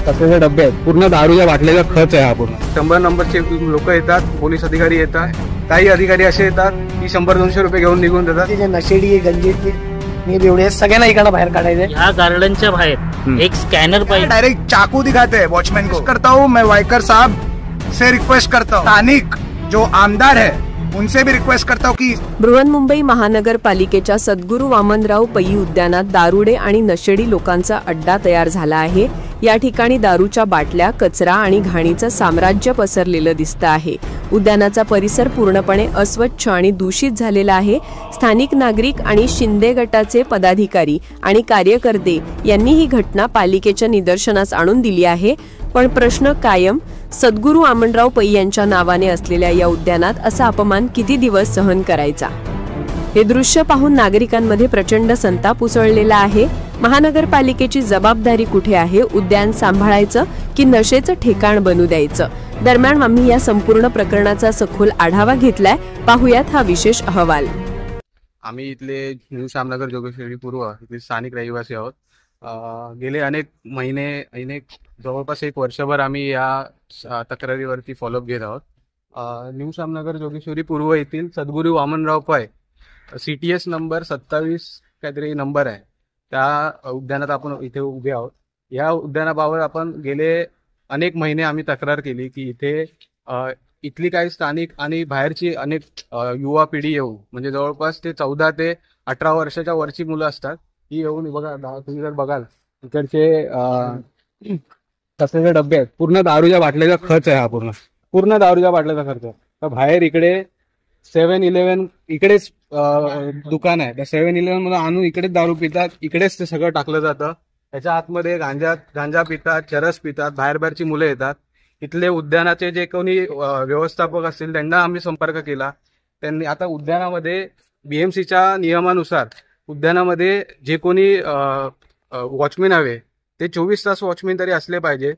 कचऱ्याचे डब्बे आहेत, पूर्ण दारूच्या बाटल्याचा खच आहे हा पूर्ण. 100 नंबरचे लोक येतात, पोलीस अधिकारी येतात, काही अधिकारी असे येतात की 100-200 रुपये घेऊन निघून जातात. जे नशेडी गंजेडी एवढे सगळ्यांना इकडे बाहेर काढायचे. ह्या गार्डनच्या बाहेर एक स्कॅनर पाहिजे. डायरेक्ट चाकू दिखाते हैं वॉचमैन को. करता हूँ मैं वाइकर साहब से रिक्वेस्ट करता हूँ, स्थानिक जो आमदार है उनसे भी रिक्वेस्ट करता हूँ की बृहन्मुंबई महानगरपालिकेच्या सद्गुरू वामनराव पै उद्यानात दारुडे आणि नशेडी लोकांचा अड्डा तयार झाला आहे. या ठिकाणी दारूच्या बाटल्या, कचरा आणि घाणीचं साम्राज्य पसरलेलं दिसतं आहे. उद्यानाचा परिसर पूर्णपणे अस्वच्छ आणि दूषित झालेला आहे. स्थानिक नागरिक आणि शिंदे गटाचे पदाधिकारी आणि कार्यकर्ते यांनी ही घटना पालिकेच्या निदर्शनास आणून दिली आहे. पण प्रश्न कायम, सद्गुरू वामनराव पै यांच्या नावाने असलेल्या या उद्यानात असा अपमान किती दिवस सहन करायचा? हे दृश्य पाहून नागरिकांमध्ये प्रचंड संताप उसळलेला आहे. महानगरपालिकेची जबाबदारी कुठे आहे? उद्यान सांभाळायचं की नशेचं ठिकाण बनू द्यायचं? दरम्यान आम्ही या संपूर्ण प्रकरणाचा सखोल आढावा घेतलाय. पाहुयात हा विशेष अहवाल. आम्ही इथले न्यू श्यामनगर जोगेश्वरी पूर्व इथले स्थानिक रहिवासी आहोत. गेले अनेक महिने जवळपास 1 वर्षभर आम्ही या तक्रारीवरती फॉलोअप घेत आहोत. न्यू श्यामनगर जोगेश्वरी पूर्व येथील सद्गुरू वामनराव पै CTS नंबर 27 काहीतरी नंबर आहे, त्या उद्यानात आपण इथे उभे आहोत. या उद्यानाबाबत आपण गेले अनेक महिने आम्ही तक्रार केली की इथे इथली काही स्थानिक आणि बाहेरची अनेक युवा पिढी येऊ, म्हणजे जवळपास ते 14 ते 18 वर्षाच्या वरची मुलं असतात, ही येऊन बघा, तुम्ही जर बघाल इकडचे कचऱ्याचे डब्बे आहेत, पूर्ण दारूच्या बाटल्याचा खच आहे हा पूर्ण दारूच्या बाटल्याचा खर्च. तर बाहेर इकडे 7-11 इकडेच दुकान आहे, त्या 7-11 मध्ये आणून इकडेच दारू पितात, इकडेच ते सगळं टाकलं जातं. त्याच्या आतमध्ये गांजा पितात, चरस पितात, बाहेरची मुलं येतात. इथले उद्यानाचे जे कोणी व्यवस्थापक असतील त्यांना आम्ही संपर्क केला. त्यांनी आता उद्यानामध्ये BMCच्या नियमानुसार उद्यानामध्ये जे कोणी वॉचमॅन हवे ते 24 तास वॉचमॅन तरी असले पाहिजे.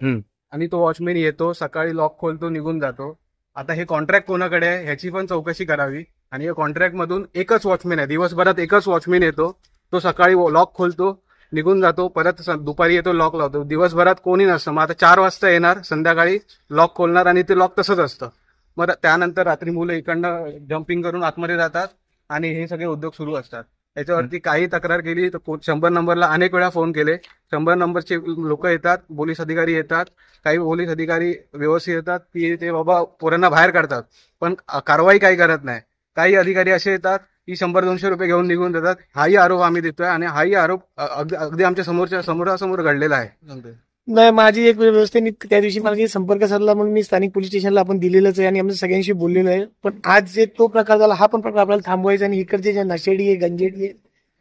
आणि तो वॉचमॅन येतो, सकाळी लॉक खोलतो, निघून जातो. आता हे कॉन्ट्रॅक्ट कोणाकडे आहे ह्याची पण चौकशी करावी. आणि या कॉन्ट्रॅक्ट मधून एकच वॉचमॅन आहे, दिवसभरात एकच वॉचमॅन येतो, तो सकाळी लॉक खोलतो, निघून जातो, परत दुपारी येतो, लॉक लावतो. दिवसभरात कोणी नसतं. मग आता 4 वाजता येणार, संध्याकाळी लॉक खोलणार आणि ते लॉक तसंच असतं. मग त्यानंतर रात्री मुलं इकडनं जम्पिंग करून आतमध्ये जातात आणि हे सगळे उद्योग सुरू असतात. याच्यावरती काही तक्रार केली तर 100 नंबरला अनेक वेळा फोन केले. 100 नंबरचे लोक येतात, पोलीस अधिकारी येतात, काही पोलीस अधिकारी व्यवस्थित येतात की ते बाबा पोरांना बाहेर काढतात, पण कारवाई काही करत नाही. काही अधिकारी असे येतात की 100-200 रुपये घेऊन निघून देतात. हाही आरोप आम्ही देतोय आणि हाही आरोप अगदी आमच्या समोरासमोर घडलेला आहे. नाही, माझी एक व्यवस्थेने त्या दिवशी मला संपर्क साधला म्हणून मी स्थानिक पोलीस स्टेशनला आपण दिलेलंच आहे आणि आमच्या सगळ्यांशी बोललेलो आहे. पण आज जे तो प्रकार झाला, हा पण प्रकार आपल्याला थांबवायचा आणि इकडचे जे नशेडी गंजेडी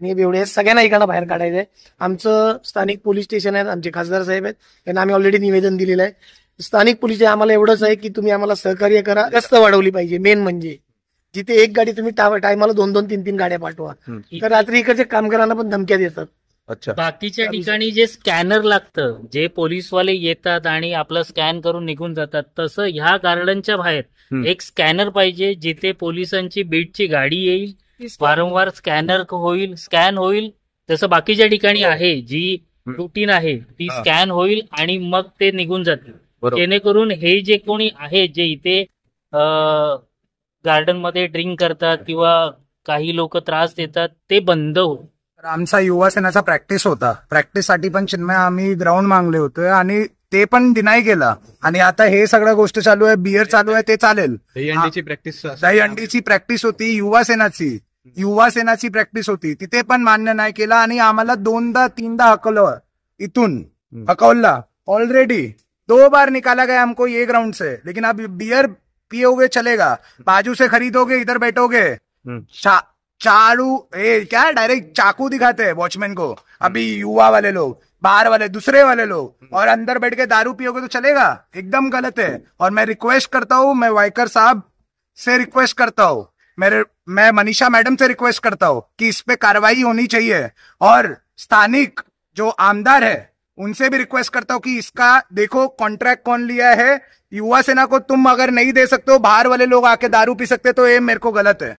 एवढे सगळ्यांना इकडनं बाहेर काढायचं आहे. आमचं स्थानिक पोलीस स्टेशन आहे, आमचे खासदार साहेब आहेत, त्यांना आम्ही ऑलरेडी निवेदन दिलेलं आहे. स्थानिक पोलीस आम्हाला एवढंच आहे की तुम्ही आम्हाला सहकार्य करा, गस्त वाढवली पाहिजे. मेन म्हणजे जिथे एक गाडी तुम्ही टायमाला 2-2, 3-3 गाड्या पाठवा, तर रात्री इकडच्या कामगारांना पण धमक्या देतात. बाकीच्या ठिकाणी जे स्कॅनर लागतं, जे पोलीसवाले येतात आणि आपलं स्कॅन करून निघून जातात, तसं ह्या गार्डनच्या बाहेर एक स्कॅनर पाहिजे, जिथे पोलिसांची बीटची गाडी येईल, वारंवार स्कॅन होईल. जसं बाकीच्या ठिकाणी आहे, जी रुटीन आहे ती स्कॅन होईल आणि मग ते निघून जातील. जेणेकरून हे जे कोणी आहे जे इथे गार्डन मध्ये ड्रिंक करतात किंवा काही लोक त्रास देतात ते बंद होईल. आमचा युवा सेनाचा प्रॅक्टिस होता, प्रॅक्टिससाठी पण चिन्मय आम्ही ग्राउंड मागले होते आणि ते पण डिनाय केला. आणि आता हे सगळ्या गोष्ट चालू आहे, बियर चालू आहे, ते चालेल. दहीहंडीची प्रॅक्टिस होती, युवा सेनाची प्रॅक्टिस होती, तिथे पण मान्य नाही केला आणि आम्हाला 2दा-3दा हकवलं. इथून हकवला ऑलरेडी 2 बार निकाला गया हमको ये ग्राउंड से. लेकिन अब बियर पियोगे चलेगा, बाजू से खरीदोगे, इधर बैठोगे, चालू क्या डायरेक्ट चाकू दिखाते हैं वॉचमैन को. अभी युवा वाले लोग, बाहर वाले, दूसरे वाले लोग, और अंदर बैठ के दारू पियोगे तो चलेगा, एकदम गलत है. और मैं रिक्वेस्ट करता हूँ, मैं वाइकर साहब से रिक्वेस्ट करता हूँ, मैं मनीषा मैडम से रिक्वेस्ट करता हूँ कि इस पे कार्रवाई होनी चाहिए. और स्थानिक जो आमदार है उनसे भी रिक्वेस्ट करता हूँ कि इसका देखो कॉन्ट्रैक्ट कौन लिया है. युवा सेना को तुम अगर नहीं दे सकते हो, बाहर वाले लोग आके दारू पी सकते, तो ये मेरे को गलत है.